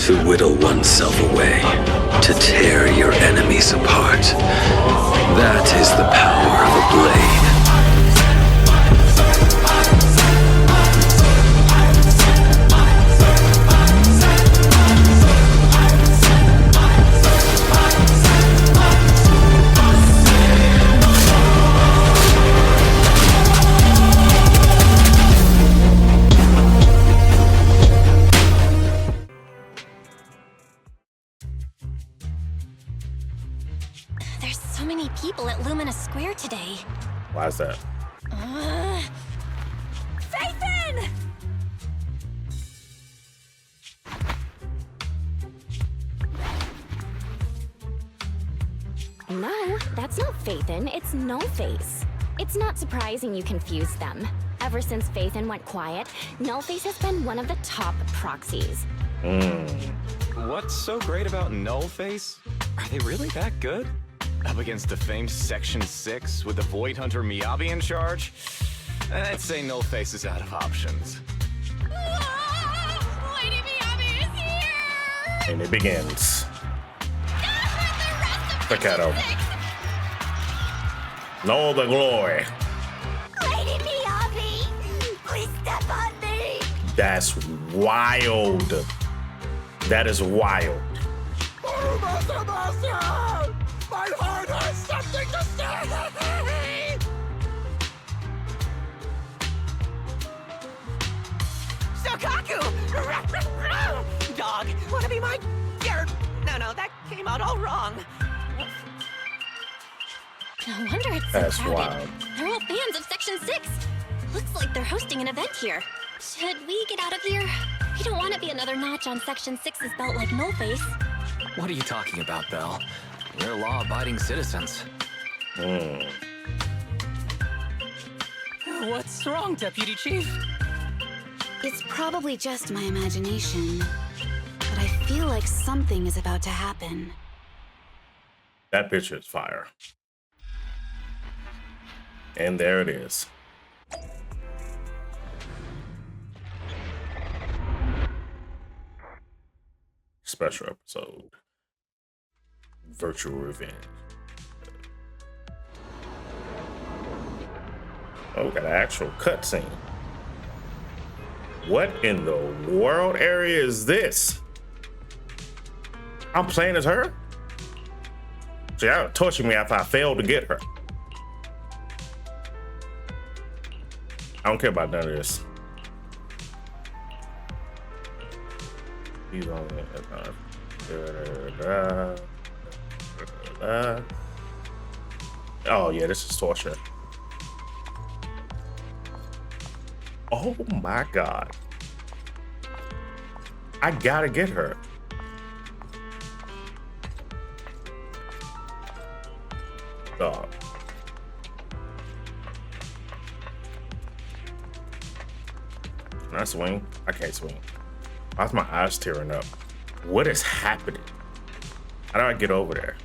to whittle oneself away, to tear your enemies apart. That is the power of a blade. People at Lumina Square today. Why is that? Phaethon! No, that's not Phaethon, it's Nullface. It's not surprising you confused them. Ever since Phaethon went quiet, Nullface has been one of the top proxies. What's so great about Nullface? Are they really that good? Up against the famed Section 6 with the Void Hunter Miyabi in charge? I'd say Nullface is out of options. Lady Miyabi is here! And it begins. Staccato. Know the glory. Lady Miyabi! Please step on me! That's wild. That is wild. My heart has something to say! Shokaku! Dog, wanna be my... No, that came out all wrong. No wonder it's so That's crowded. wild. They're all fans of Section 6. Looks like they're hosting an event here. Should we get out of here? We don't want to be another notch on Section 6's belt like Nullface. What are you talking about, Belle? We're law-abiding citizens. What's wrong, Deputy Chief? It's probably just my imagination, but I feel like something is about to happen. That picture is fire. And there it is. Special episode. Virtual Revenge. Oh, we got an actual cutscene. What in the world area is this? I'm playing as her? See, that would torture me if I failed to get her. I don't care about none of this. He's on it. Oh yeah, this is torture. Oh my god. I gotta get her. Dog. Can I swing? I can't swing. Why's my eyes tearing up? What is happening? How do I get over there?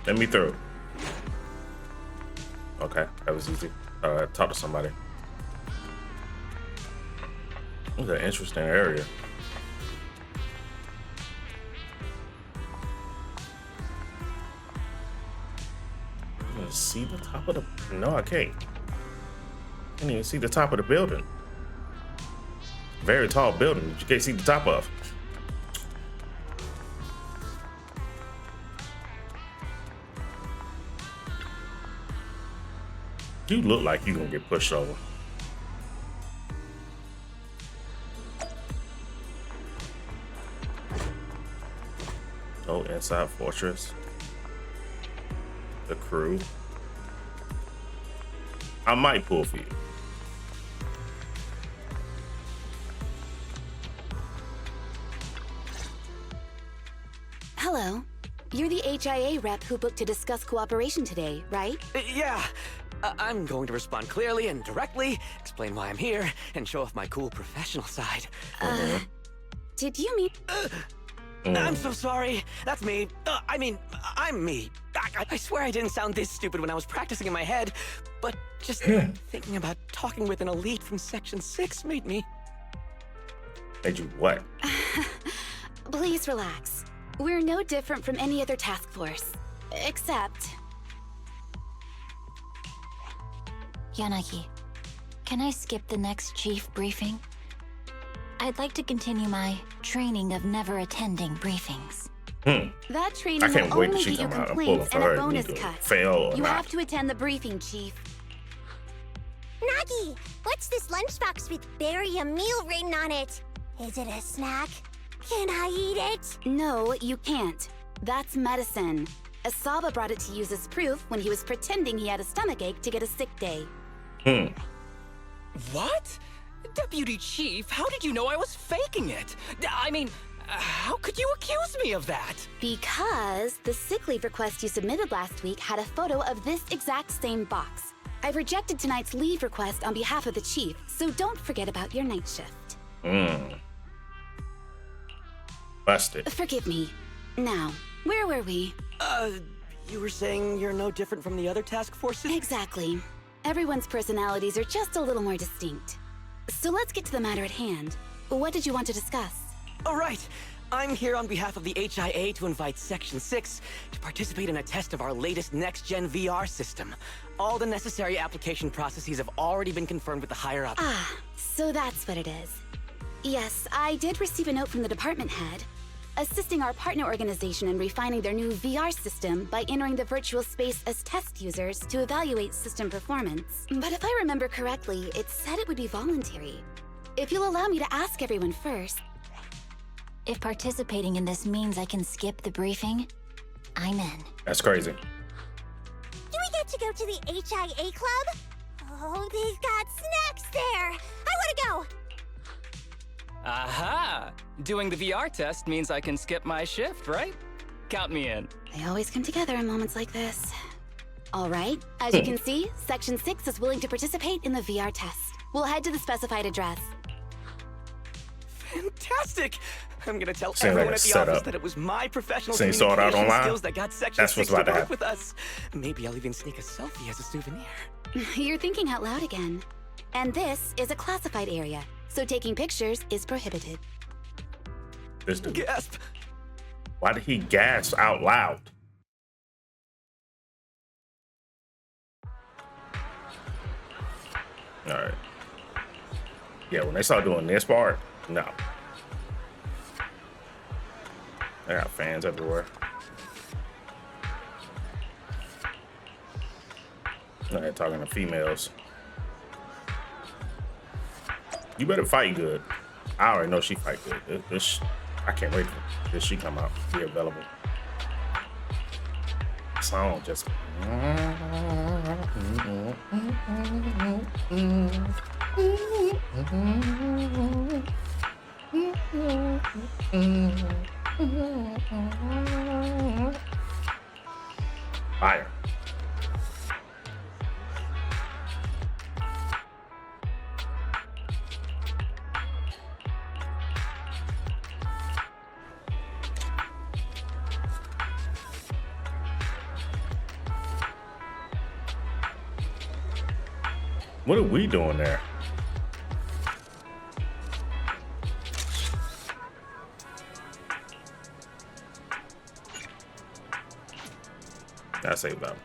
Let me through. Okay, that was easy. Talk to somebody. It's an interesting area. I'm gonna see the top of the... No, I can't. I can't even see the top of the building. Very tall building that you can't see the top of. You look like you're gonna get pushed over. Oh, inside fortress. The crew. I might pull for you. Hello. You're the HIA rep who booked to discuss cooperation today, right? Yeah. I'm going to respond clearly and directly, explain why I'm here, and show off my cool professional side. Did you mean... I'm so sorry. That's me. I'm me. I swear I didn't sound this stupid when I was practicing in my head, but just thinking about talking with an elite from Section 6 made me... Made you what? Please relax. We're no different from any other task force. Except... Yanagi, can I skip the next chief briefing? I'd like to continue my training of never attending briefings. That training I can't will wait till only she get you come out and pull complaints for and her a and bonus need to cut. fail or You not. have to attend the briefing, Chief. Nagi, what's this lunchbox with "bury a meal" written on it? Is it a snack? Can I eat it? No, you can't. That's medicine. Asaba brought it to use as proof when he was pretending he had a stomachache to get a sick day. What? Deputy Chief, how did you know I was faking it? I mean, how could you accuse me of that? Because the sick leave request you submitted last week had a photo of this exact same box. I've rejected tonight's leave request on behalf of the Chief, so don't forget about your night shift. Busted. Forgive me. Now, where were we? You were saying you're no different from the other task forces? Exactly. Everyone's personalities are just a little more distinct. So let's get to the matter at hand. What did you want to discuss? All right. I'm here on behalf of the HIA to invite Section 6 to participate in a test of our latest next-gen VR system. All the necessary application processes have already been confirmed with the higher-up. Ah, so that's what it is. Yes, I did receive a note from the department head, assisting our partner organization in refining their new VR system by entering the virtual space as test users to evaluate system performance. But if I remember correctly, it said it would be voluntary. If you'll allow me to ask everyone first. If participating in this means I can skip the briefing, I'm in. That's crazy. Do we get to go to the HIA club? Oh, they've got snacks there. I want to go. Aha! Doing the VR test means I can skip my shift, right? Count me in. They always come together in moments like this. All right, as you can see, Section 6 is willing to participate in the VR test. We'll head to the specified address. Fantastic! I'm gonna tell Seems like everyone a at the setup. office that it was my professional Since you saw it out communication online, skills that got Section that's 6 what's to about to work happen. with us. Maybe I'll even sneak a selfie as a souvenir. You're thinking out loud again. And this is a classified area, so taking pictures is prohibited. This dude. Gasp! Why did he gasp out loud? All right. Yeah, when they start doing this part, no. They got fans everywhere. They're talking to females. You better fight good. I already know she fight good. I can't wait till she come out, be available. Song just. Fire. What are we doing there? That's say about it.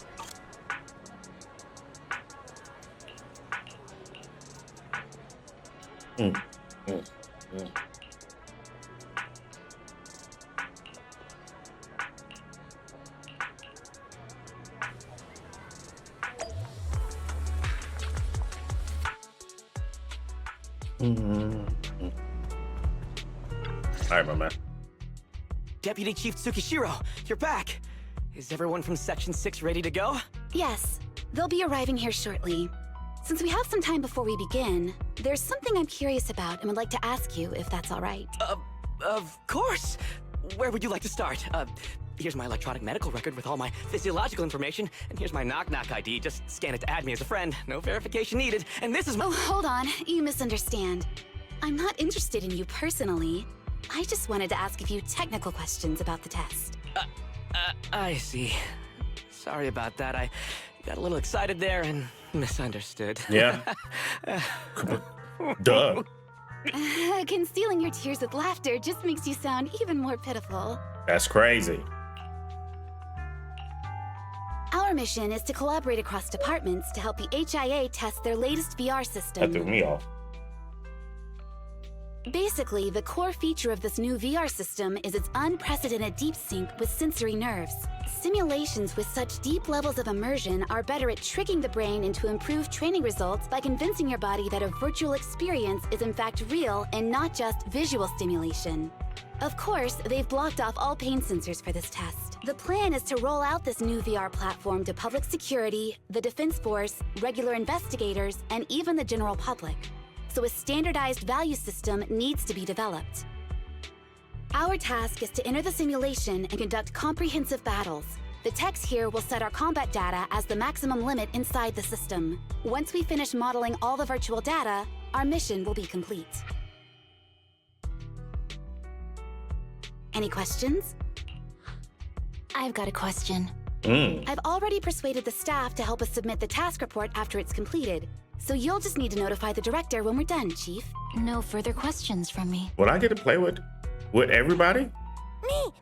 All right, my man. Deputy Chief Tsukishiro, you're back. Is everyone from Section 6 ready to go? Yes, they'll be arriving here shortly. Since we have some time before we begin, there's something I'm curious about and would like to ask you if that's all right. Of course. Where would you like to start? Here's my electronic medical record with all my physiological information, and here's my knock-knock ID. Just scan it to add me as a friend. No verification needed. And this is my— Oh, hold on. You misunderstand. I'm not interested in you personally. I just wanted to ask a few technical questions about the test. I see. Sorry about that. I got a little excited there and misunderstood. Yeah. Duh. Concealing your tears with laughter just makes you sound even more pitiful. That's crazy. Our mission is to collaborate across departments to help the HIA test their latest VR system. That threw me off. Basically, the core feature of this new VR system is its unprecedented deep sync with sensory nerves. Simulations with such deep levels of immersion are better at tricking the brain into improved training results by convincing your body that a virtual experience is in fact real and not just visual stimulation. Of course, they've blocked off all pain sensors for this test. The plan is to roll out this new VR platform to public security, the Defense Force, regular investigators, and even the general public. So a standardized value system needs to be developed. Our task is to enter the simulation and conduct comprehensive battles. The techs here will set our combat data as the maximum limit inside the system. Once we finish modeling all the virtual data, our mission will be complete. Any questions? I've got a question. I've already persuaded the staff to help us submit the task report after it's completed. So you'll just need to notify the director when we're done, Chief. No further questions from me. Would I get to play with everybody? Me!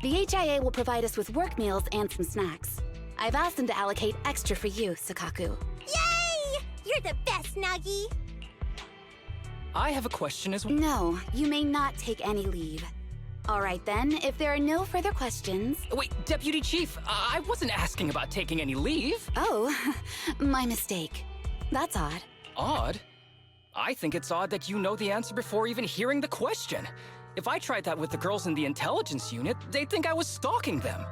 The HIA will provide us with work meals and some snacks. I've asked them to allocate extra for you, Sakaku. Yay! You're the best, Nagi! I have a question as well. No, you may not take any leave. All right then, if there are no further questions... Wait, Deputy Chief, I wasn't asking about taking any leave. Oh, my mistake. That's odd. Odd? I think it's odd that you know the answer before even hearing the question. If I tried that with the girls in the intelligence unit, they'd think I was stalking them.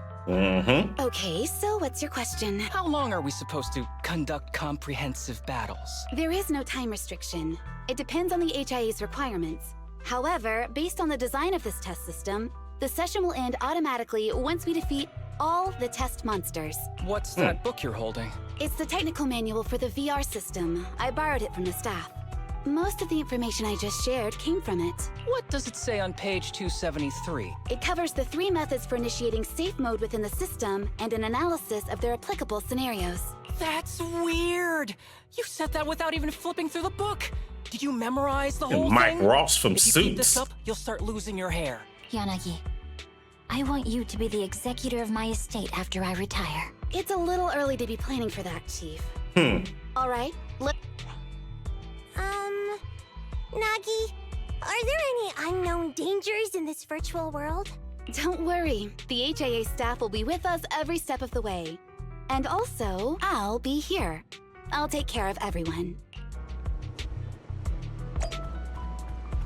Okay, so what's your question? How long are we supposed to conduct comprehensive battles? There is no time restriction. It depends on the HIA's requirements. However, based on the design of this test system, the session will end automatically once we defeat all the test monsters. What's that book you're holding? It's the technical manual for the VR system. I borrowed it from the staff. Most of the information I just shared came from it. What does it say on page 273? It covers the 3 methods for initiating safe mode within the system and an analysis of their applicable scenarios. That's weird! You said that without even flipping through the book! Did you memorize the whole Mike thing? Ross from If you keep this Suits. up, you'll start losing your hair. Yanagi, I want you to be the executor of my estate after I retire. It's a little early to be planning for that, Chief. All right, Nagi, are there any unknown dangers in this virtual world? Don't worry. The HIA staff will be with us every step of the way. And also, I'll be here. I'll take care of everyone.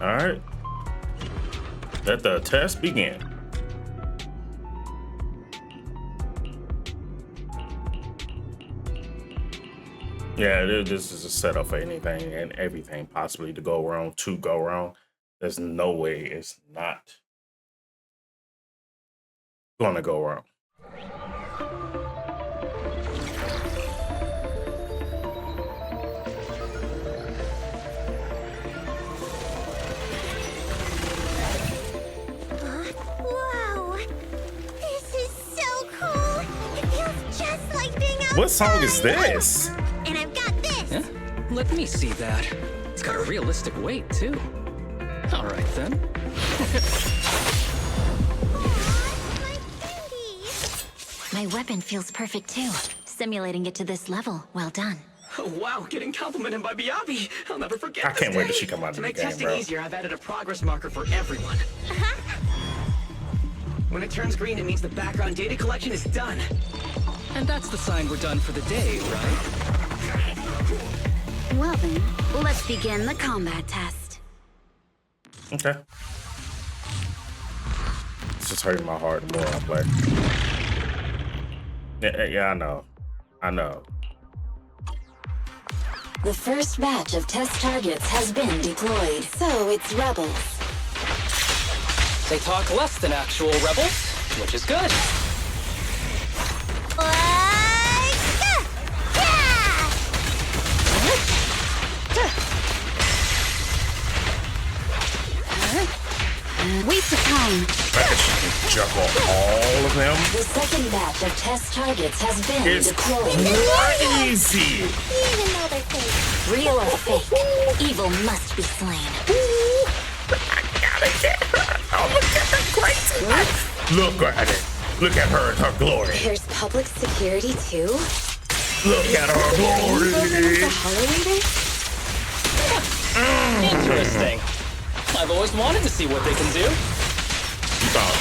All right. Let the test begin. Yeah, this is a setup for anything and everything possibly to go wrong, There's no way it's not gonna go wrong. Wow! This is so cool! It feels just like being outside! What song is this? And I've got this! Yeah? Let me see that. It's got a realistic weight, too. All right, then. My fingies! My weapon feels perfect too. Simulating it to this level, well done. Oh, wow, getting complimented by Miyabi. I'll never forget I this can't wait day. till she come out of To the make game, testing bro. easier, I've added a progress marker for everyone. When it turns green, it means the background data collection is done. And that's the sign we're done for the day, right? Well then, let's begin the combat test. Okay. It's just hurting my heart the more I play. Yeah, I know. The first batch of test targets has been deployed. So it's rebels. They talk less than actual rebels, which is good. waste of time. I can juggle all of them. The second batch of test targets has been It's deployed. crazy. Even though they're fake. Real or fake, evil must be slain. I gotta get her. Oh, look at the crazy. Look at it. Look at her in her glory. There's public security too? Look at her glory. The Hollow Interesting. I've always wanted to see what they can do. You thought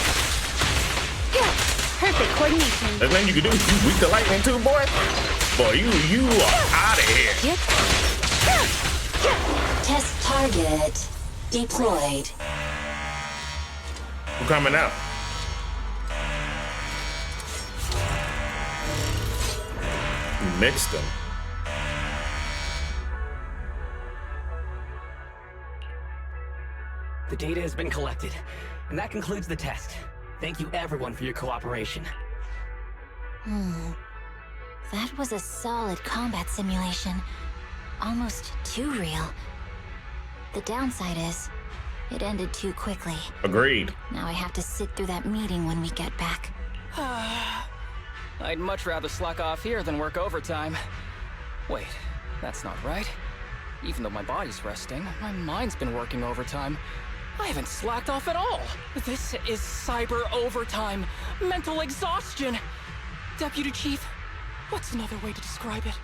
Perfect coordination. that's nothing you can do. You weak to lightning too, boy. Boy, you are out of here. Test target deployed. I'm coming out. You mixed them. The data has been collected, and that concludes the test. Thank you everyone for your cooperation. That was a solid combat simulation. Almost too real. The downside is, it ended too quickly. Agreed. Now I have to sit through that meeting when we get back. I'd much rather slack off here than work overtime. Wait, that's not right. Even though my body's resting, my mind's been working overtime. I haven't slacked off at all. This is cyber overtime. Mental exhaustion. Deputy Chief, what's another way to describe it?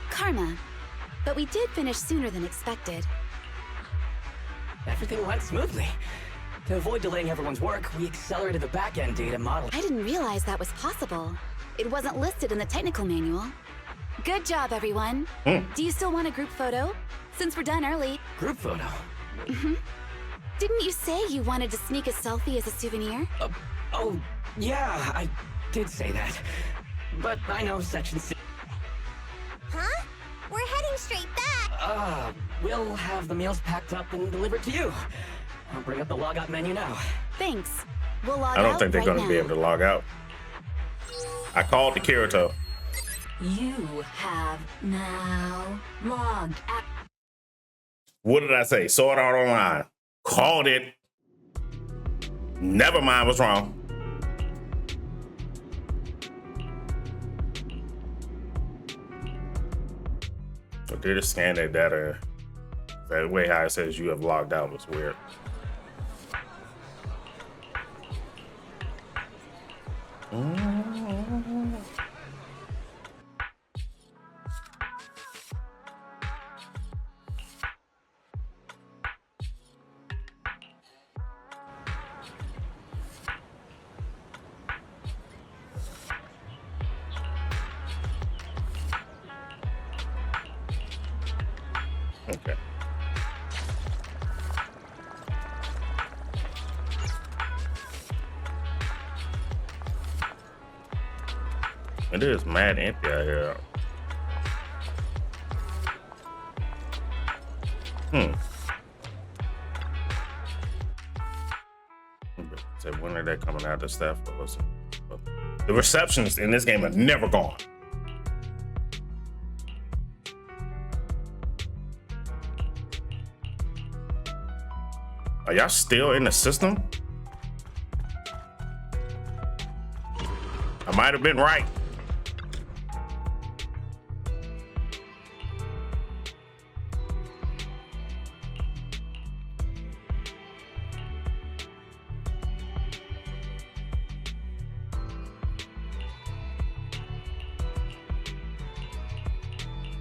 Karma. But we did finish sooner than expected. Everything went smoothly. To avoid delaying everyone's work, we accelerated the back-end data model. I didn't realize that was possible. It wasn't listed in the technical manual. Good job, everyone. Do you still want a group photo? Since we're done early. Group photo? Didn't you say you wanted to sneak a selfie as a souvenir? Oh, yeah, I did say that. But I know Section 6. Huh? We're heading straight back. We'll have the meals packed up and delivered to you. I'll bring up the logout menu now. Thanks. We'll log out I don't think they're right gonna be able to log out. I called the Kirito. You have now logged out. What did I say? Saw it out online. Called it. Never mind what's wrong. So did it scan that data? That way how it says you have logged out was weird. Okay. It is mad empty out here. So when are they coming out of staff? The receptions in this game are never gone. Are y'all still in the system? I might have been right.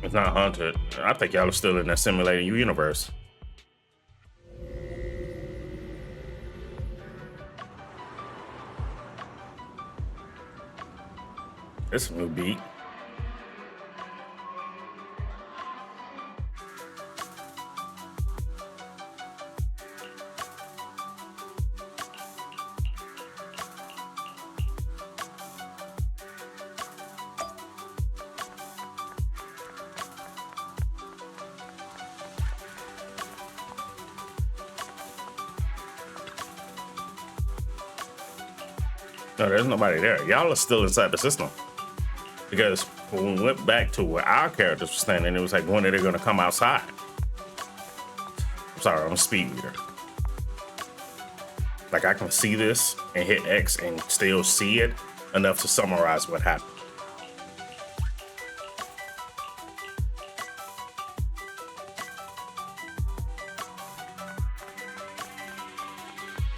It's not haunted. I think y'all are still in that simulated universe. It's a new beat. No, there's nobody there. Y'all are still inside the system. Because when we went back to where our characters were standing, it was like, when are they going to come outside? I'm sorry, I'm a speed reader. Like I can see this and hit X and still see it enough to summarize what happened.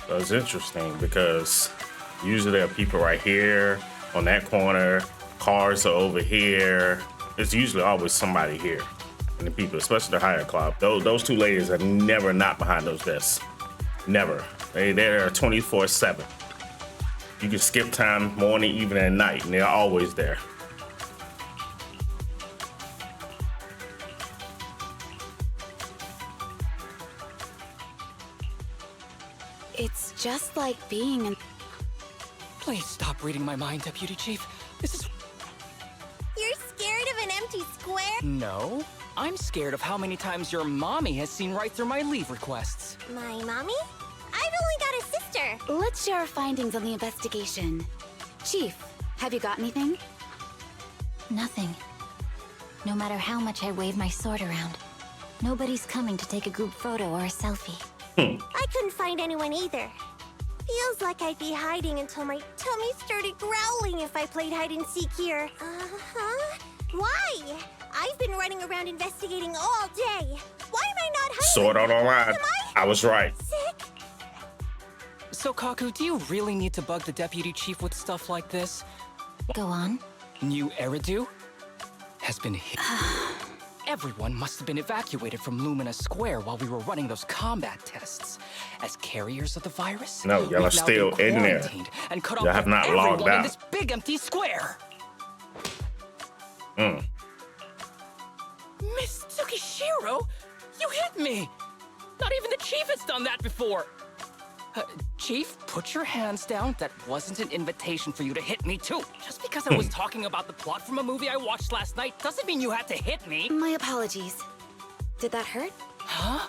So it's interesting because usually there are people right here on that corner, cars are over here. It's usually always somebody here. And the people, especially the higher club, those two ladies are never not behind those desks. Never. They're there 24/7. You can skip time morning, evening, and night, and they're always there. It's just like being in... Please stop reading my mind, Deputy Chief. This is... You're scared of an empty square? No. I'm scared of how many times your mommy has seen right through my leave requests. My mommy? I've only got a sister. Let's share our findings on the investigation. Chief, have you got anything? Nothing. No matter how much I wave my sword around, nobody's coming to take a group photo or a selfie. I couldn't find anyone either. Feels like I'd be hiding until my tummy started growling if I played hide and seek here. Uh-huh. Why? I've been running around investigating all day. Why am I not hiding? Sword Art Online. I was right. Sick? So, Kaku, do you really need to bug the Deputy Chief with stuff like this? Go on. New Eridu has been hit. Everyone must have been evacuated from Lumina Square while we were running those combat tests. As carriers of the virus, No, y'all are still in there. And cut Y'all off have not everyone logged in out. this big empty square. Miss Tsukishiro, you hit me. Not even the chief has done that before. Chief, put your hands down. That wasn't an invitation for you to hit me too. Just because I was talking about the plot from a movie I watched last night doesn't mean you had to hit me. My apologies. Did that hurt? Huh?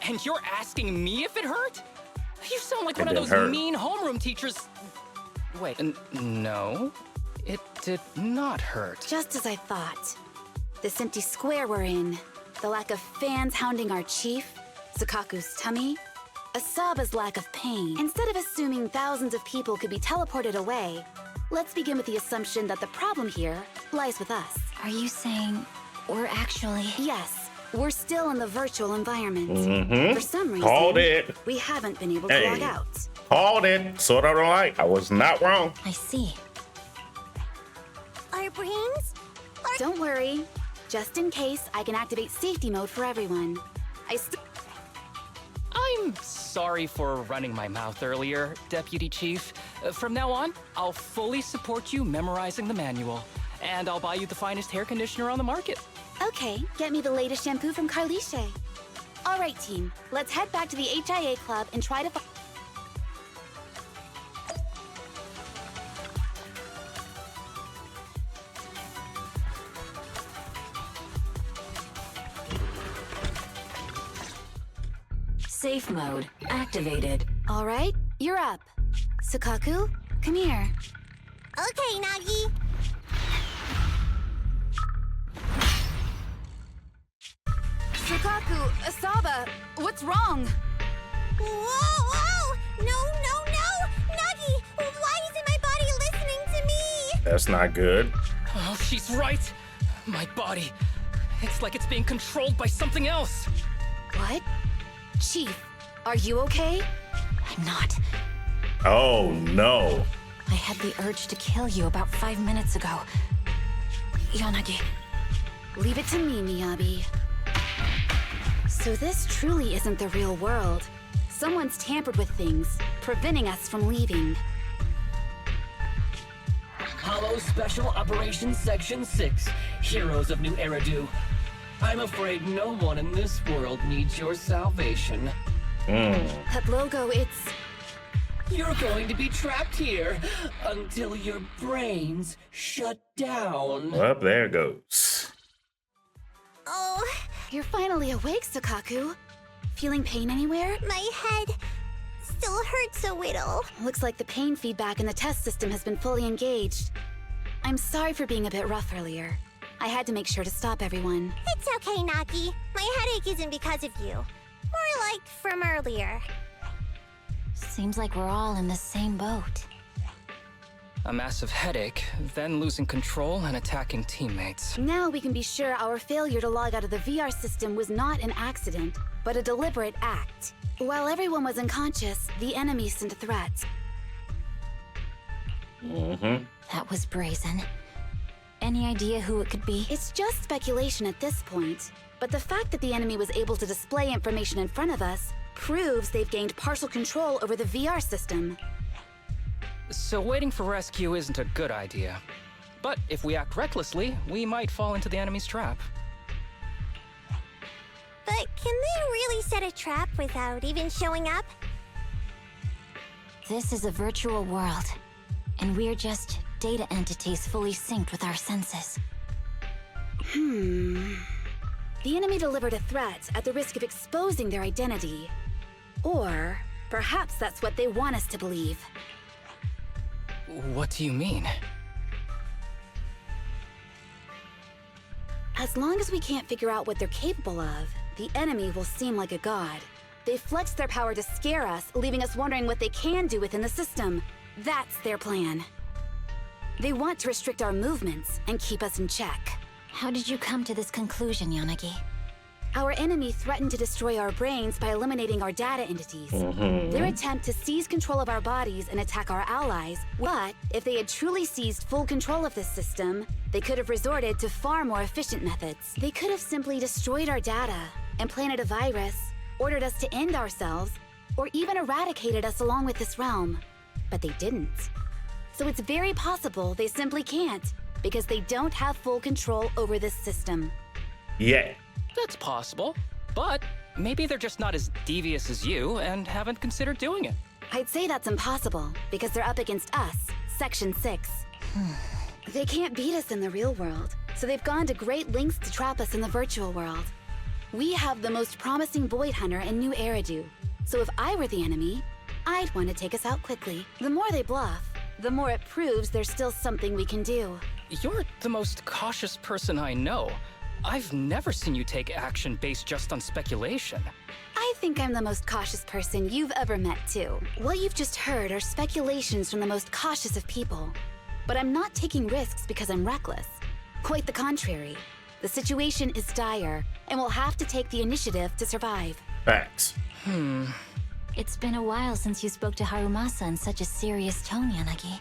And you're asking me if it hurt? You sound like It one of didn't those hurt. mean homeroom teachers. Wait, no. It did not hurt. Just as I thought. This empty square we're in, the lack of fans hounding our chief, Sukaku's tummy, Asaba's lack of pain. Instead of assuming thousands of people could be teleported away, let's begin with the assumption that the problem here lies with us. Are you saying we're actually... Yes, we're still in the virtual environment. For some reason, Called it. we haven't been able to Hey. log out. Called it. Sword Art Online. I was not wrong. I see. Our brains? Don't worry. Just in case, I can activate safety mode for everyone. I'm sorry for running my mouth earlier, Deputy Chief. From now on, I'll fully support you memorizing the manual. And I'll buy you the finest hair conditioner on the market. Okay, get me the latest shampoo from Carliche. All right, team. Let's head back to the HIA club and try to... Safe mode activated. All right, you're up. Sukaku, come here. Okay, Nagi. Sukaku, Asaba, what's wrong? Whoa! No! Nagi! Why isn't my body listening to me? That's not good. Oh, she's right. My body. It's like it's being controlled by something else. What? Chief, are you okay? I'm not. Oh, no. I had the urge to kill you about 5 minutes ago. Yanagi. Leave it to me, Miyabi. So this truly isn't the real world. Someone's tampered with things, preventing us from leaving. Hollow Special Operations Section 6, Heroes of New Eridu. I'm afraid no one in this world needs your salvation. That logo, it's... You're going to be trapped here until your brains shut down. Well, there it goes. Oh, You're finally awake, Sukaku. Feeling pain anywhere? my head still hurts a little. Looks like the pain feedback in the test system has been fully engaged. I'm sorry for being a bit rough earlier. I had to make sure to stop everyone. It's okay, Nagi. My headache isn't because of you. More like from earlier. Seems like we're all in the same boat. A massive headache, then losing control and attacking teammates. Now we can be sure our failure to log out of the VR system was not an accident, but a deliberate act. While everyone was unconscious, the enemy sent threats. That was brazen. Any idea who it could be? It's just speculation at this point, but the fact that the enemy was able to display information in front of us proves they've gained partial control over the VR system. So waiting for rescue isn't a good idea. But if we act recklessly, we might fall into the enemy's trap. But can they really set a trap without even showing up? This is a virtual world, and we're just data entities fully synced with our senses. The enemy delivered a threat at the risk of exposing their identity. Or perhaps that's what they want us to believe. What do you mean? As long as we can't figure out what they're capable of, the enemy will seem like a god. They flex their power to scare us, leaving us wondering what they can do within the system. That's their plan. They want to restrict our movements and keep us in check. How did you come to this conclusion, Yanagi? Our enemy threatened to destroy our brains by eliminating our data entities. Their attempt to seize control of our bodies and attack our allies. But if they had truly seized full control of this system, they could have resorted to far more efficient methods. They could have simply destroyed our data, implanted a virus, ordered us to end ourselves, or even eradicated us along with this realm. But they didn't. So it's very possible they simply can't, because they don't have full control over this system. Yeah. That's possible, but maybe they're just not as devious as you and haven't considered doing it. I'd say that's impossible, because they're up against us, Section 6. They can't beat us in the real world, so they've gone to great lengths to trap us in the virtual world. We have the most promising Void Hunter in New Eridu, so if I were the enemy, I'd want to take us out quickly. The more they bluff, the more it proves there's still something we can do. You're the most cautious person I know. I've never seen you take action based just on speculation. I think I'm the most cautious person you've ever met, too. What you've just heard are speculations from the most cautious of people. But I'm not taking risks because I'm reckless. Quite the contrary. The situation is dire, and we'll have to take the initiative to survive. Facts. It's been a while since you spoke to Harumasa in such a serious tone, Yanagi.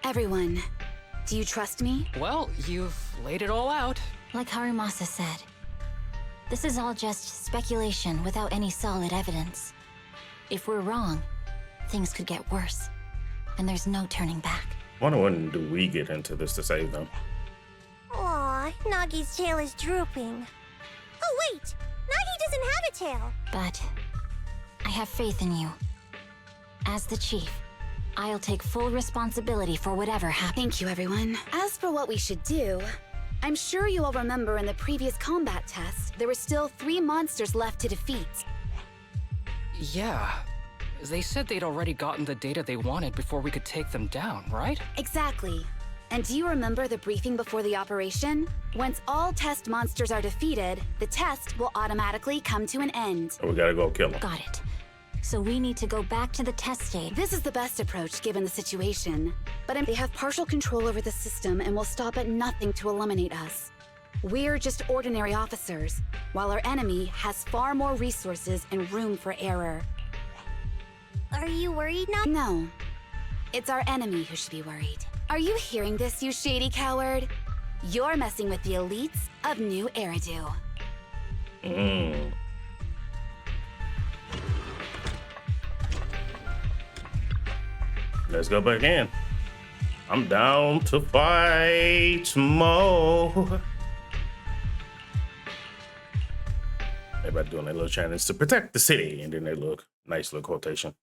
Everyone, do you trust me? Well, you've laid it all out. Like Harumasa said, this is all just speculation without any solid evidence. If we're wrong, things could get worse, and there's no turning back. Wonder when do we get into this to save them? Aw, Nagi's tail is drooping. Oh wait, Nagi doesn't have a tail. But I have faith in you. As the chief, I'll take full responsibility for whatever happens. Thank you, everyone. As for what we should do, I'm sure you all remember in the previous combat test, there were still 3 monsters left to defeat. Yeah. They said they'd already gotten the data they wanted before we could take them down, right? Exactly. And do you remember the briefing before the operation? Once all test monsters are defeated, the test will automatically come to an end. So we gotta go kill them. Got it. So we need to go back to the test stage. This is the best approach given the situation. But they have partial control over the system and will stop at nothing to eliminate us. We're just ordinary officers, while our enemy has far more resources and room for error. Are you worried now? No. It's our enemy who should be worried. Are you hearing this, you shady coward? You're messing with the elites of New Eridu. Let's go back in. I'm down to fight more. Everybody doing their little challenge to protect the city, and then they look nice little quotation.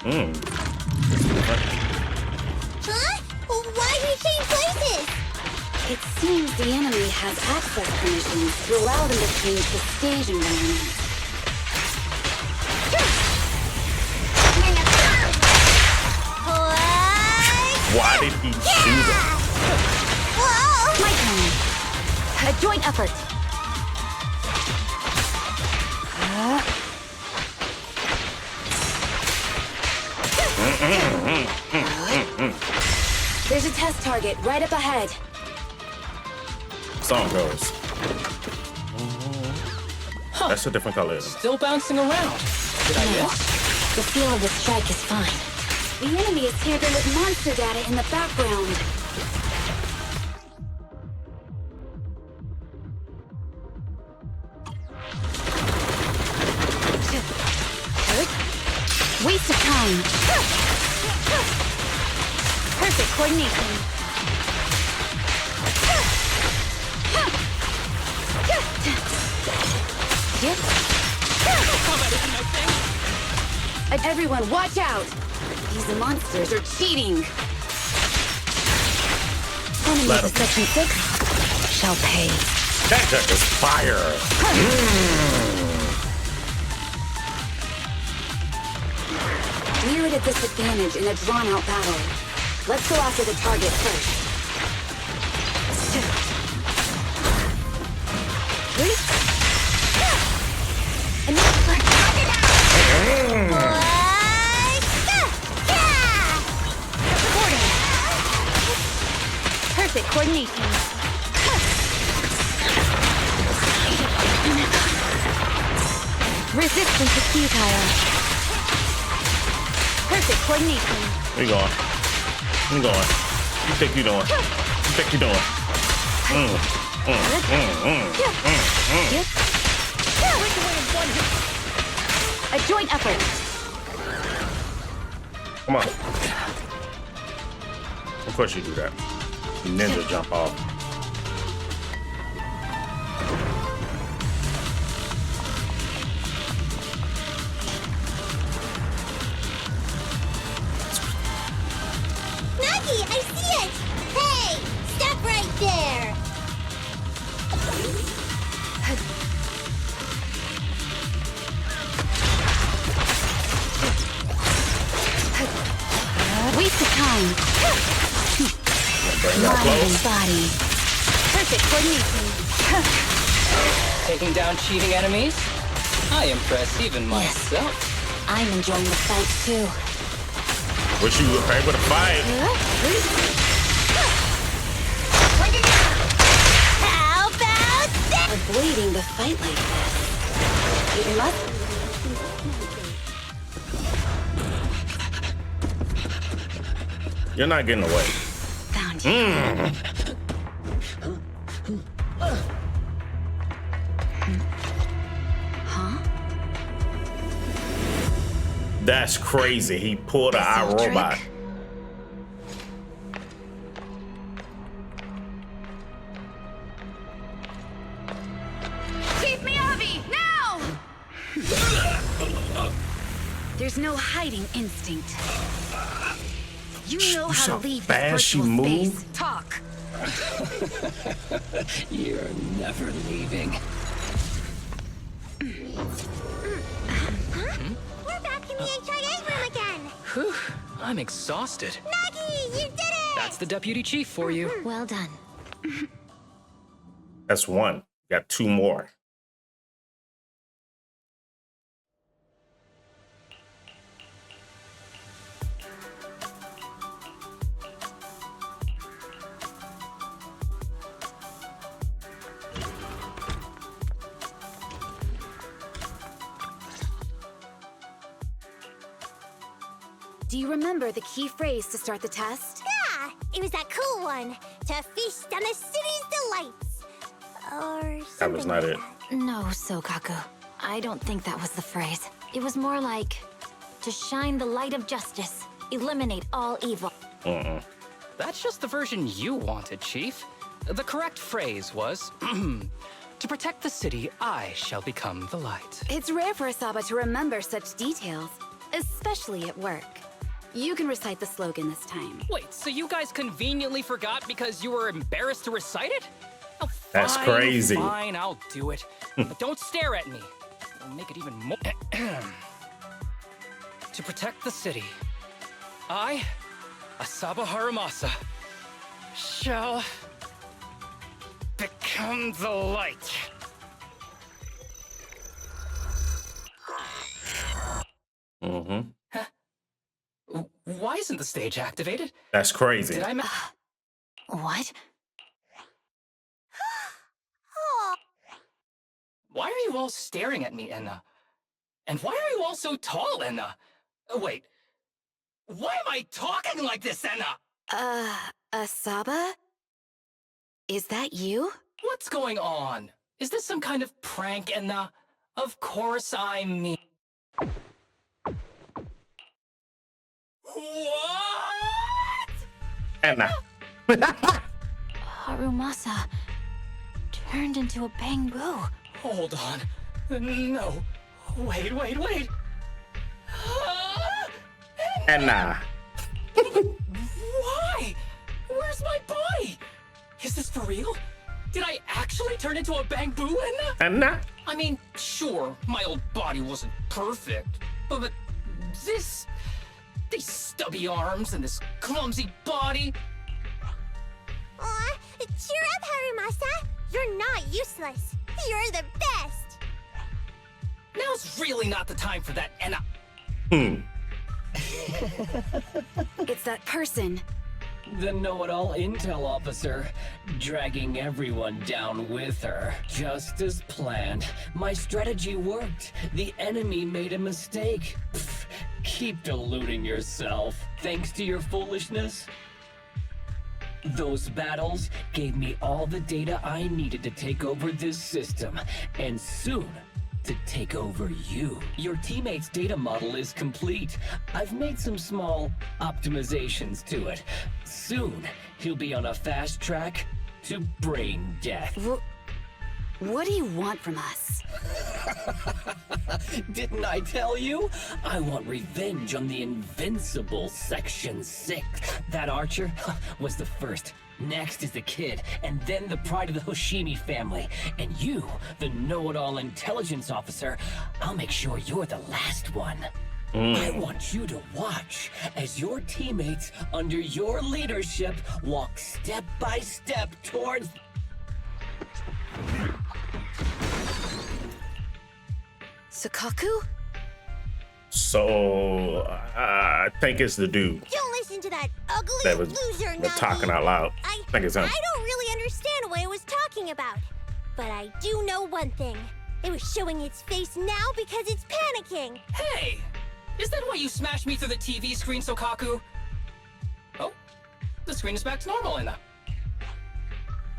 Huh? Why did he change places? It seems the enemy has access permissions to allow them to change the stage environment. Why did he do that? Whoa! My turn. A joint effort. There's a test target right up ahead. Song goes. That's a different color. Still bouncing around. Did I miss? The feel of the strike is fine. The enemy is tampering with monster data in the background. Waste of time. Perfect coordination. Everyone, watch out! These monsters are cheating. Enemies of Section 6 shall pay. That deck is fire. We're at a disadvantage in a drawn-out battle. Let's go after the target first. Perfect coordination. Resistance is futile. Perfect coordination. Where you going? Where you going? You think you doing? You think you doing? A joint effort. Come on. Of course you do that. Ninja jump off. Nagi, I see it! Hey! Stop right there! Waste of time. Bring that Mind and close. body. Perfect coordination. Taking down cheating enemies? I impress even myself. I'm enjoying the fight too. Wish you were able to fight. How about that? Avoiding the fight like this. It must. You're not getting away. Found you. Huh? That's crazy. He pulled an iRobot. Chief Miyabi, now! There's no hiding instinct. You know how to leave this fast she virtual space. moved. Talk. You're never leaving. We're back in the HIA room again! Whew, I'm exhausted. Nagi, you did it! That's the deputy chief for you. Well done. That's one. Got two more. Do you remember the key phrase to start the test? Yeah, it was that cool one. To feast on the city's delights. Or something That was not like it. that. No, Sokaku. I don't think that was the phrase. It was more like, to shine the light of justice, eliminate all evil. That's just the version you wanted, Chief. The correct phrase was, to protect the city, I shall become the light. It's rare for Asaba to remember such details, especially at work. You can recite the slogan this time. Wait, so you guys conveniently forgot because you were embarrassed to recite it? Oh, That's fine, crazy. Fine, I'll do it. But don't stare at me. It'll make it even more. To protect the city, I, Asaba Haramasa, shall become the light. Why isn't the stage activated? That's crazy. Did I What? Oh, Why are you all staring at me, Enna? And why are you all so tall, Enna? Wait. Why am I talking like this, Enna? Asaba? Is that you? What's going on? Is this some kind of prank, Enna? Of course I'm me. What? Anna. Harumasa turned into a bamboo. Hold on. No. Wait. Anna. Why? Where's my body? Is this for real? Did I actually turn into a bamboo, Enna? Anna. I mean, sure, my old body wasn't perfect, but this... these stubby arms and this clumsy body... aw, cheer up, Harumasa. You're not useless. You're the best. Now's really not the time for that, Enna. It's that person. The know-it-all intel officer, dragging everyone down with her. Just as planned. My strategy worked. The enemy made a mistake. Pfft, keep deluding yourself. Thanks to your foolishness. Those battles gave me all the data I needed to take over this system, and soon to take over you. Your teammate's data model is complete. I've made some small optimizations to it. Soon, he'll be on a fast track to brain death. What do you want from us? Didn't I tell you? I want revenge on the invincible Section 6. That archer was the first. Next is the kid, and then the pride of the Hoshimi family. And you, the know-it-all intelligence officer, I'll make sure you're the last one. I want you to watch as your teammates under your leadership walk step by step towards... Sukaku? So, I think it's the dude Don't listen to that ugly that was loser, Nagi. talking out loud. I think it's him. I don't really understand what it was talking about. But I do know one thing. It was showing its face now because it's panicking. Hey! Is that why you smashed me through the TV screen, Sokaku? Oh, the screen is back to normal, Enna.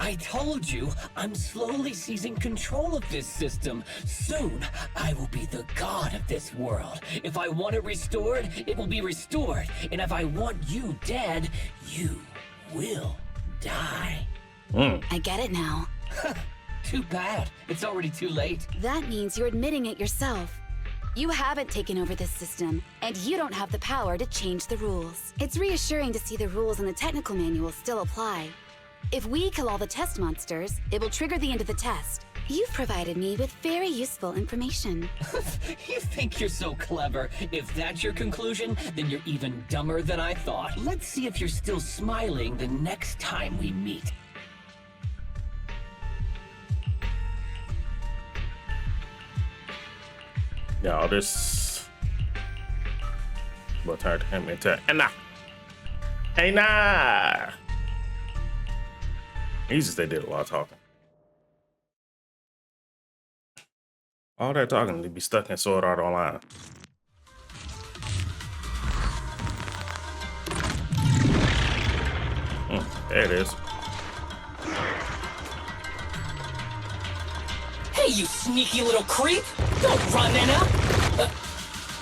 I told you, I'm slowly seizing control of this system. Soon, I will be the god of this world. If I want it restored, it will be restored. And if I want you dead, you will die. I get it now. Too bad. It's already too late. That means you're admitting it yourself. You haven't taken over this system, and you don't have the power to change the rules. It's reassuring to see the rules in the technical manual still apply. If we kill all the test monsters, it will trigger the end of the test. You've provided me with very useful information. You think you're so clever. If that's your conclusion, then you're even dumber than I thought. Let's see if you're still smiling the next time we meet. Y'all, this will turn him into Anna. Anna. Jesus, they did a lot of talking. All that talking to be stuck in Sword Art Online. There it is. Hey, you sneaky little creep! Don't run, Enna!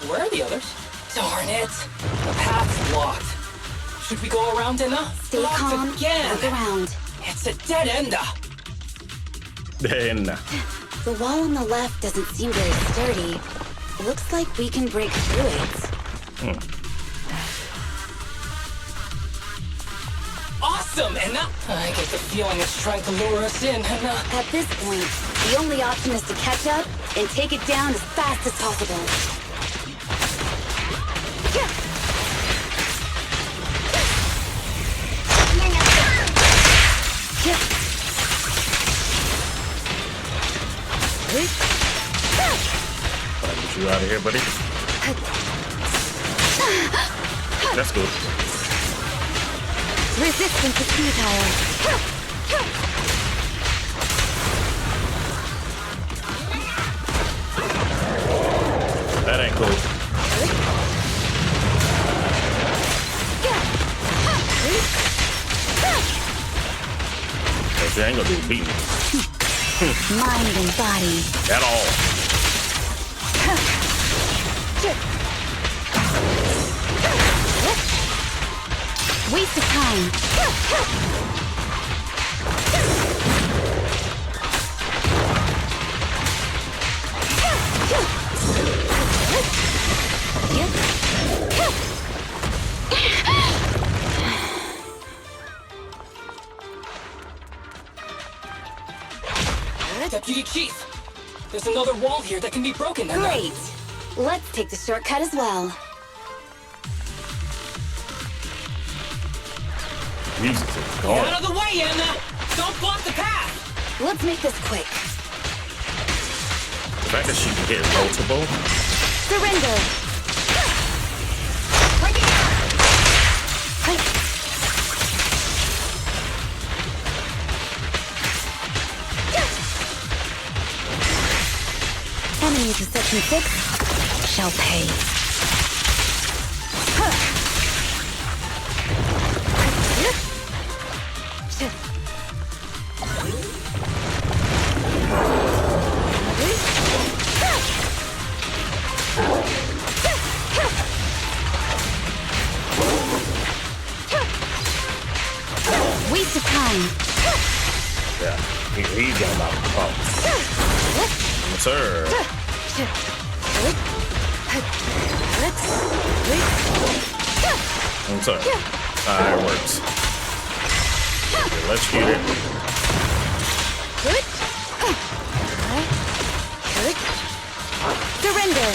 Where are the others? Darn it! The path's locked. Should we go around, Enna? Stay Locked calm, again! look around. It's a dead end. Anna. The wall on the left doesn't seem very sturdy. Looks like we can break through it. Awesome, Enna! I get the feeling it's trying to lure us in, Enna. At this point, the only option is to catch up and take it down as fast as possible. Get you out of here, buddy. That's good. Resistance is futile. That ain't cool. If you ain't gonna do beat me. Mind and body. At all. Waste of time. Deputy Chief, there's another wall here that can be broken. Great. Let's take the shortcut as well. Jesus is gone. Out of the way, Anna! Don't block the path! Let's make this quick. The fact that she can hit multiple. Surrender. Enemies of Section 6 shall pay. Waste of time. Yeah, he's going out the pump. Yes, sir. I'm sorry. It works. Okay, let's shoot it. Surrender.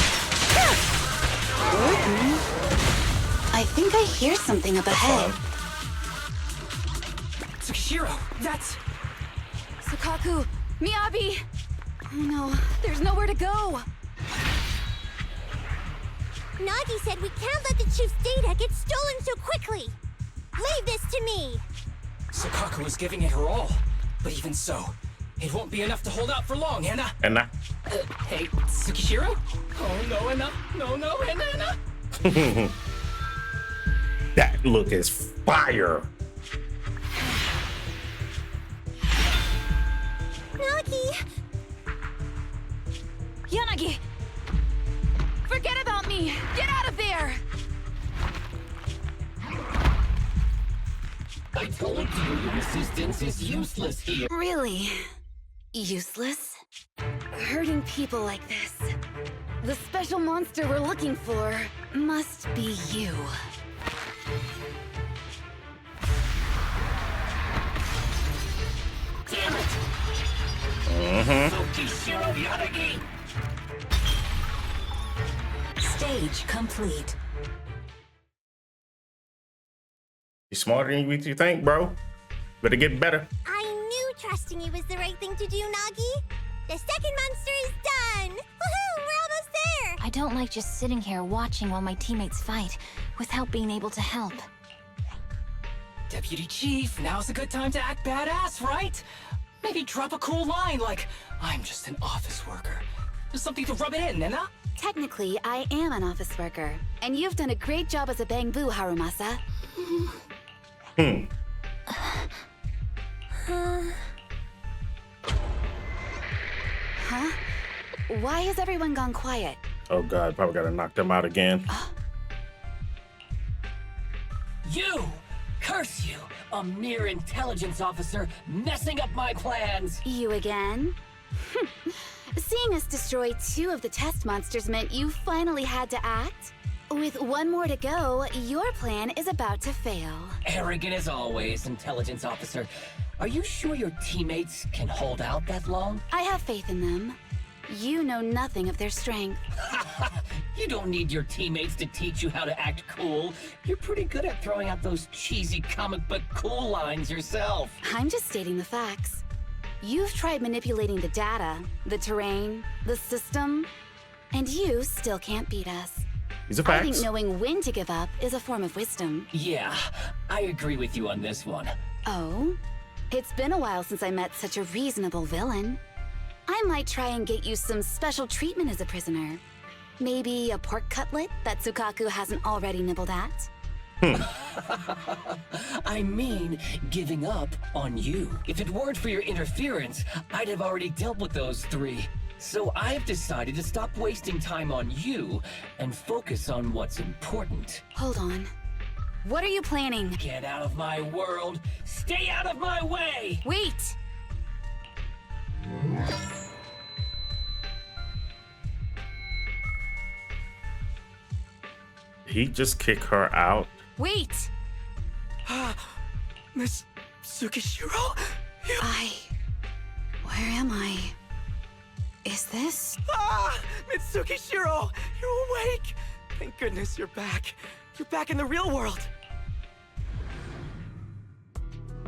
I think I hear something up ahead. Tsukishiro, that's... Sakaku, Miyabi. Oh no, there's nowhere to go. Nagi said we can't let the chief's data get stolen so quickly. Leave this to me. Sakaku is giving it her all. But even so, it won't be enough to hold out for long, Anna. Anna. Hey, Tsukishiro? Oh no, Anna. No, Anna. That look is fire. Nagi! Yanagi! Forget about me! Get out of there! I told you your resistance is useless here. Really? Useless? Hurting people like this. The special monster we're looking for must be you. Damn it! Tsukishiro Yanagi! Stage complete. You're smarter than you think, bro. Better get better. I knew trusting you was the right thing to do, Nagi. The second monster is done. Woohoo! We're almost there. I don't like just sitting here watching while my teammates fight without being able to help. Deputy Chief, now's a good time to act badass, right? Maybe drop a cool line like, I'm just an office worker. Just something to rub it in, Anna. Technically, I am an office worker, and you've done a great job as a bangbu, Harumasa. Huh? Why has everyone gone quiet? Oh god, probably gotta knock them out again. You! Curse you! A mere intelligence officer messing up my plans! You again? Seeing us destroy 2 of the test monsters meant you finally had to act? With 1 more to go, your plan is about to fail. Arrogant as always, intelligence officer. Are you sure your teammates can hold out that long? I have faith in them. You know nothing of their strength. You don't need your teammates to teach you how to act cool. You're pretty good at throwing out those cheesy comic book cool lines yourself. I'm just stating the facts. You've tried manipulating the data, the terrain, the system, and you still can't beat us. These are I think facts. knowing when to give up is a form of wisdom. Yeah, I agree with you on this one. Oh? It's been a while since I met such a reasonable villain. I might try and get you some special treatment as a prisoner. Maybe a pork cutlet that Tsukaku hasn't already nibbled at? I mean, giving up on you. If it weren't for your interference, I'd have already dealt with those three. So I've decided to stop wasting time on you and focus on what's important. Hold on. What are you planning? Get out of my world! Stay out of my way! Wait! He just kick her out. Wait! Miss Tsukishiro? Where am I? Is this? Mitsukishiro! You're awake! Thank goodness you're back. You're back in the real world.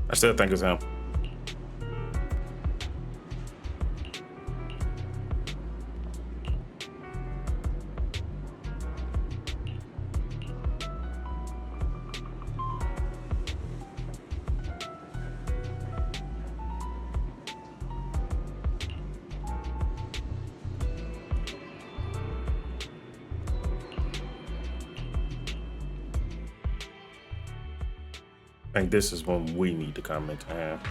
I still think it's him. I think this is when we need to come into hand.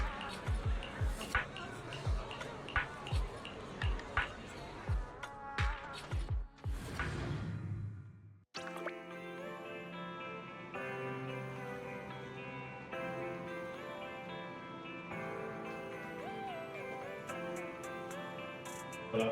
Hello?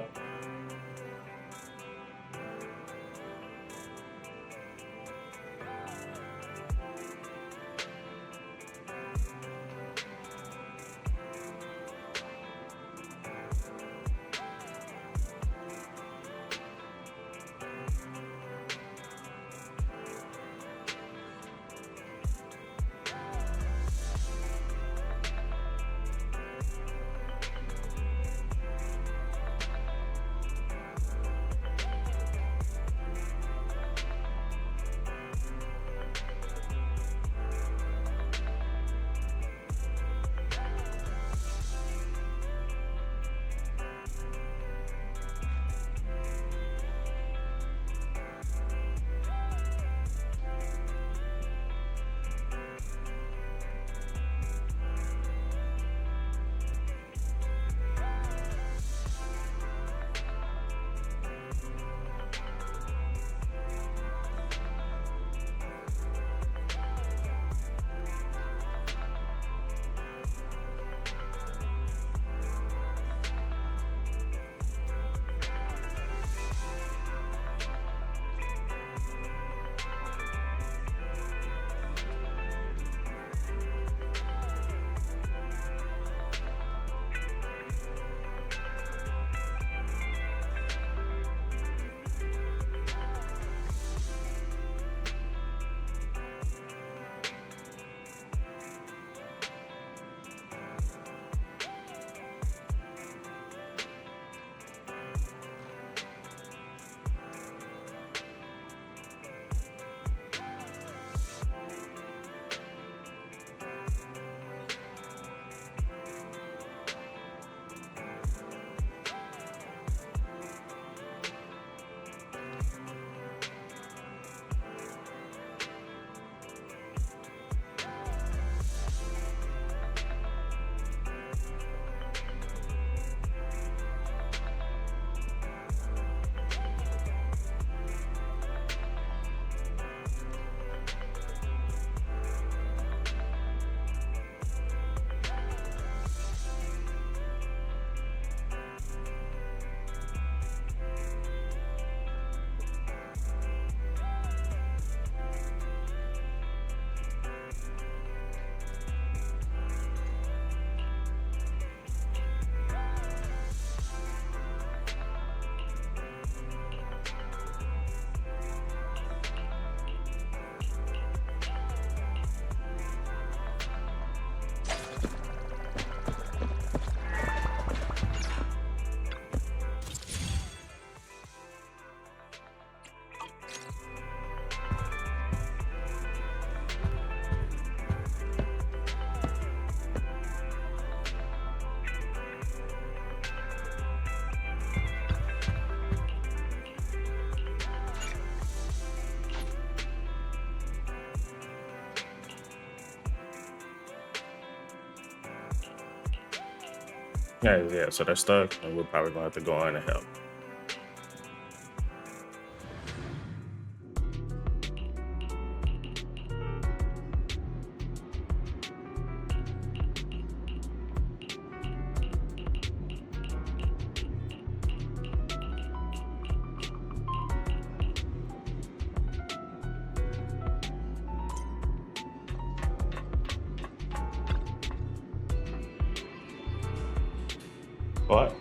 Yeah, so they're stuck, and we're probably gonna have to go in and help. What?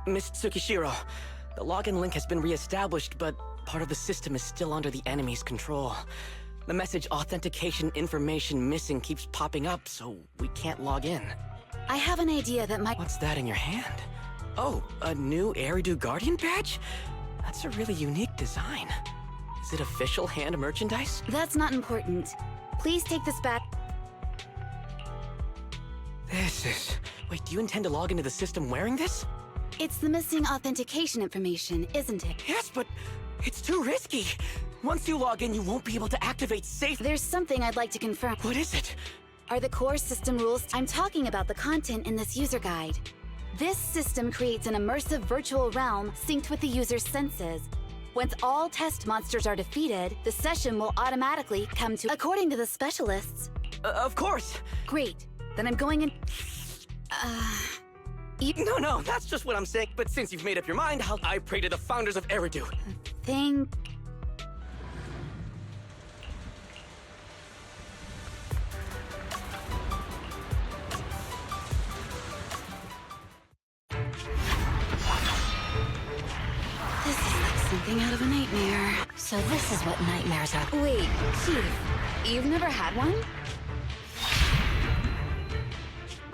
Miss Tsukishiro, the login link has been reestablished, but part of the system is still under the enemy's control. The message authentication information missing keeps popping up, so we can't log in. I have an idea that might. What's that in your hand? Oh, a new Eridu Guardian badge? That's a really unique design. Is it official hand merchandise? That's not important. Please take this back. This is... Wait, do you intend to log into the system wearing this? It's the missing authentication information, isn't it? Yes, but it's too risky. Once you log in, you won't be able to activate safe. There's something I'd like to confirm. What is it? Are the core system rules? I'm talking about the content in this user guide. This system creates an immersive virtual realm synced with the user's senses. Once all test monsters are defeated, the session will automatically come to... According to the specialists... Of course. Great. Then I'm going in... No, that's just what I'm saying. But since you've made up your mind, I pray to the founders of Eridu. Think... This is like something out of a nightmare. So this is what nightmares are. Wait, Chief, you've never had one?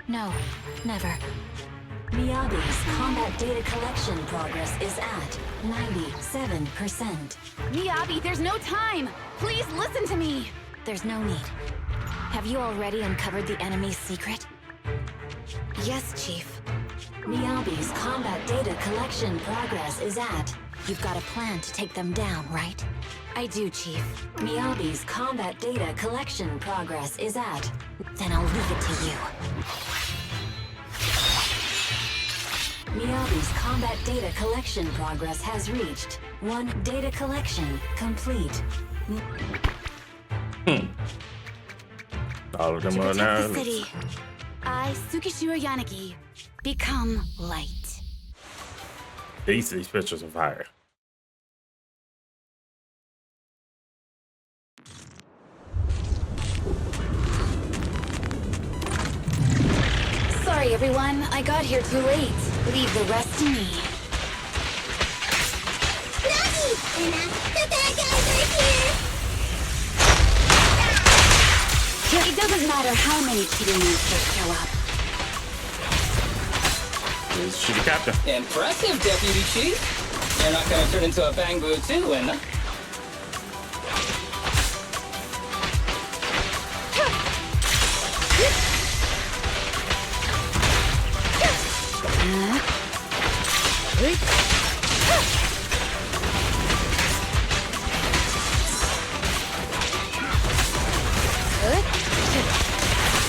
No, never. Miyabi's combat data collection progress is at 97%. Miyabi, there's no time! Please listen to me! There's no need. Have you already uncovered the enemy's secret? Yes, Chief. Miyabi's combat data collection progress is at... You've got a plan to take them down, right? I do, Chief. Miyabi's combat data collection progress is at... Then I'll leave it to you. Miyabi's combat data collection progress has reached 1 data collection complete. All of them To are protect now. the city, I, Tsukishiro Yanagi, become light. These pictures are fire. Sorry, everyone. I got here too late. Leave the rest to me. Nagi! Anna, the bad guys are here! It doesn't matter how many cheating monsters show up. She's the captain. Impressive, Deputy Chief. You're not gonna turn into a Bangbu too, Anna.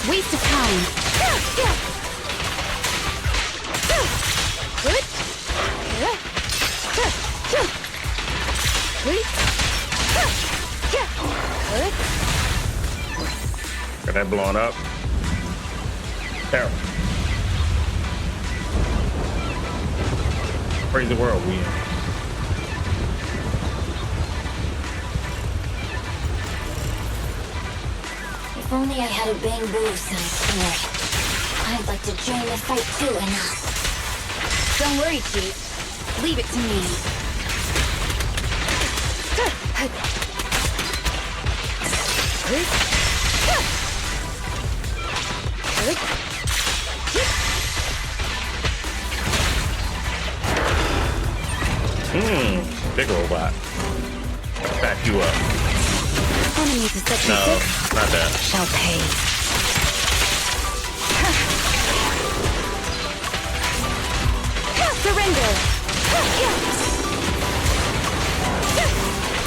Waste of time. Got that blown up. Terrible. Crazy world we in. If only I had a Bangbu sense here. I'd like to join the fight too, Anna. Don't worry, Chief. Leave it to me. Big robot. Back you up. Enemies of Section No, 6 not that. shall pay. Surrender!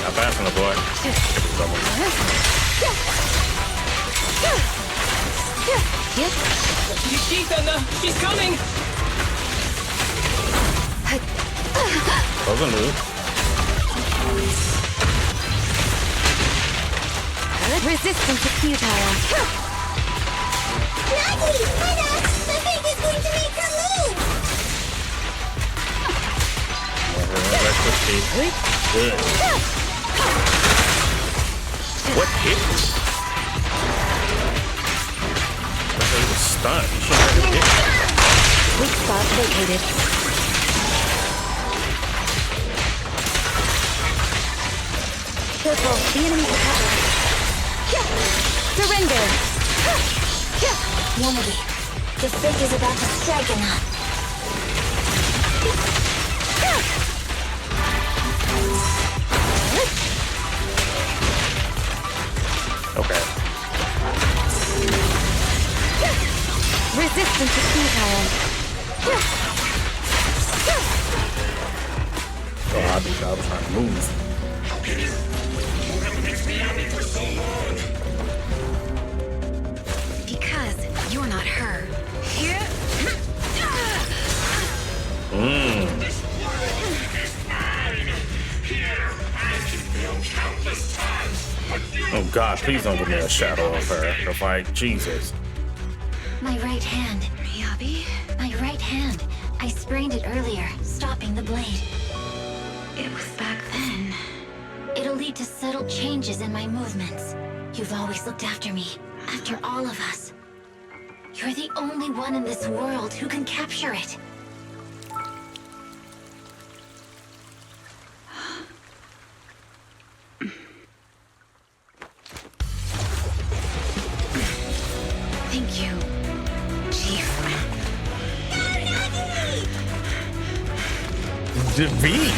Not fast enough, boy. She's coming! Doesn't move. Resistance is futile. Nagi! Hannah! The thing is going to make her move! Good. What hit? He was stunned. He shouldn't have hit. Weak spot vacated. Careful, the enemy's recovered. Surrender! Yanagi, the fake is about to strike enough. Okay. Resistance is futile. So I was trying to move. Because you're not her. Oh God, please don't give me a shadow of her to fight. Jesus. My right hand. Miyabi? My right hand. I sprained it earlier, stopping the blade. It was back then. It'll lead to subtle changes in my movements. You've always looked after me, after all of us. You're the only one in this world who can capture it. Thank you, Chief. Defeat.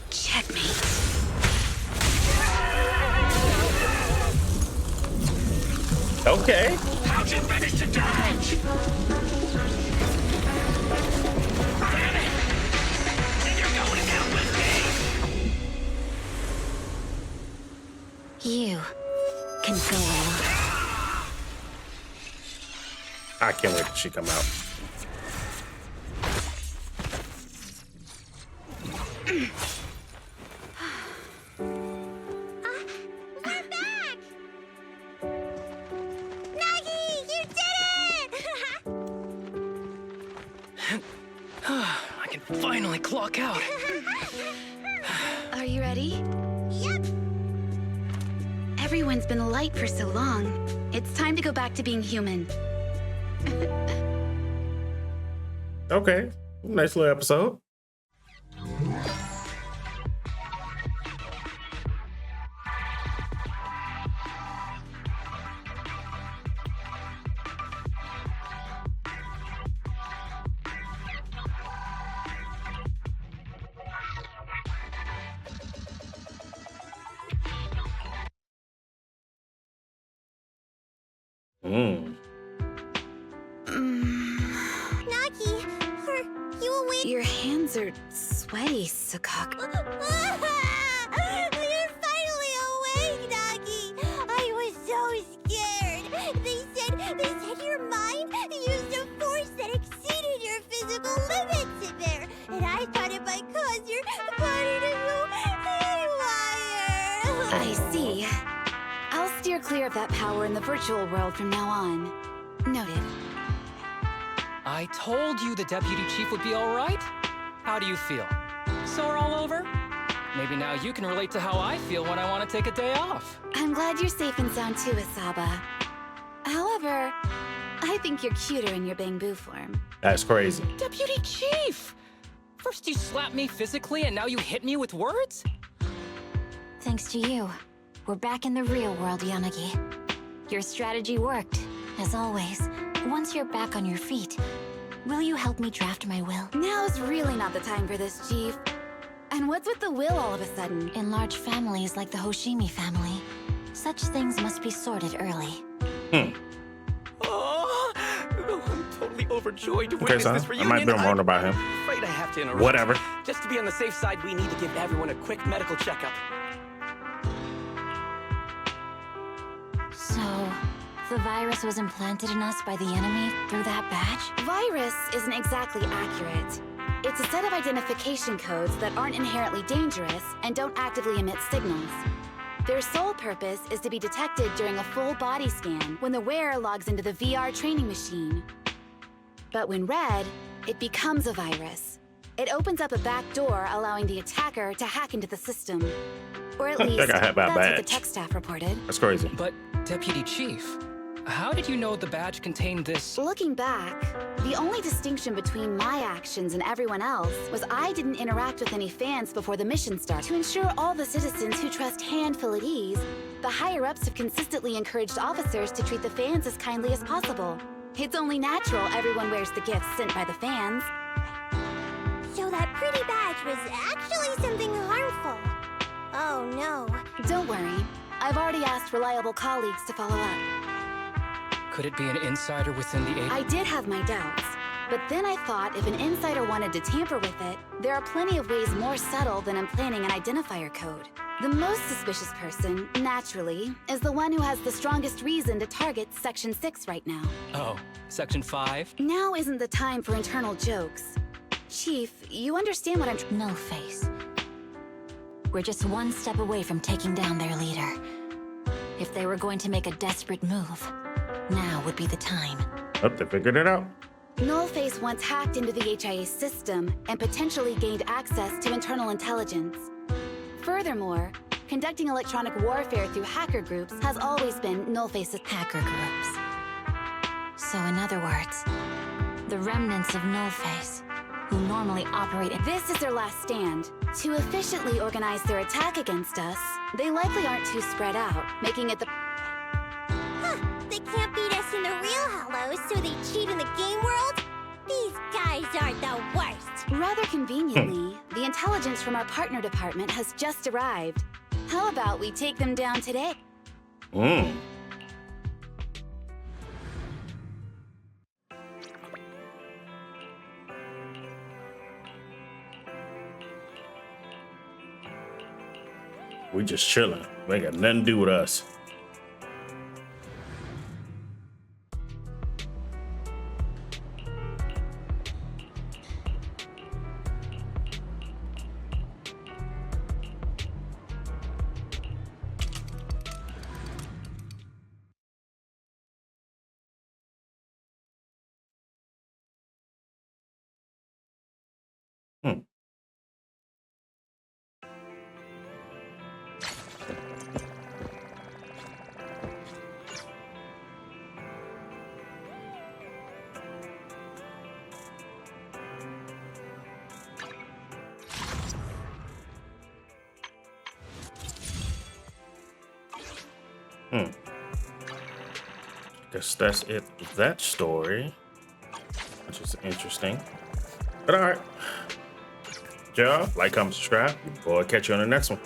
Checkmate. Okay. How'd you manage to dodge? Damn it! And you're going down with me! You can go alone. I can't wait till she come out. We're back! Nagi, you did it! I can finally clock out. Are you ready? Yep. Everyone's been light for so long. It's time to go back to being human. Okay. Nice little episode. Nagi, are you awake? Your hands are sweaty, Sukak. You're finally awake, Nagi. I was so scared. They said your mind used a force that exceeded your physical limits in there, and I thought it might cause your body to go haywire. I see. I'll steer clear of that power in the virtual world from now on. Noted. I told you the deputy chief would be all right. How do you feel? Sore all over? Maybe now you can relate to how I feel when I want to take a day off. I'm glad you're safe and sound too, Isaba. However, I think you're cuter in your Bangbu form. That's crazy. Deputy Chief! First you slap me physically and now you hit me with words? Thanks to you, we're back in the real world, Yanagi. Your strategy worked, as always. Once you're back on your feet, will you help me draft my will? Now's really not the time for this, Chief. And what's with the will all of a sudden? In large families like the Hoshimi family, such things must be sorted early. Oh, I'm totally overjoyed to Okay, witness son. this I reunion. might be wrong about him. I'm afraid I have to interrupt. Whatever. Just to be on the safe side, we need to give everyone a quick medical checkup. So, the virus was implanted in us by the enemy through that badge? Virus isn't exactly accurate. It's a set of identification codes that aren't inherently dangerous and don't actively emit signals. Their sole purpose is to be detected during a full body scan when the wearer logs into the VR training machine. But when read, it becomes a virus. It opens up a back door, allowing the attacker to hack into the system. Or at least, that's what the tech staff reported. That's crazy. But, Deputy Chief, how did you know the badge contained this? Looking back, the only distinction between my actions and everyone else was I didn't interact with any fans before the mission started. To ensure all the citizens who trust Han feel at ease, the higher-ups have consistently encouraged officers to treat the fans as kindly as possible. It's only natural everyone wears the gifts sent by the fans. So that pretty badge was actually something harmful. Oh no. Don't worry. I've already asked reliable colleagues to follow up. Could it be an insider within the I did have my doubts, but then I thought if an insider wanted to tamper with it, there are plenty of ways more subtle than implanting an identifier code. The most suspicious person, naturally, is the one who has the strongest reason to target Section 6 right now. Oh, Section 5? Now isn't the time for internal jokes. Chief, you understand what I'm No face. We're just one step away from taking down their leader. If they were going to make a desperate move, now would be the time. Oh, they figured it out. Nullface once hacked into the HIA system and potentially gained access to internal intelligence. Furthermore, conducting electronic warfare through hacker groups has always been Nullface's hacker groups. So in other words, the remnants of Nullface, who normally operate in... This is their last stand. To efficiently organize their attack against us, they likely aren't too spread out, making it the... Huh, they can't beat us in the real Hollows, so they cheat in the game world? These guys aren't the worst. Rather conveniently, the intelligence from our partner department has just arrived. How about we take them down today? We just chilling. We ain't got nothing to do with us. Guess that's it with that story, which is interesting. But all right, y'all, like, comment, subscribe. Boy, catch you on the next one.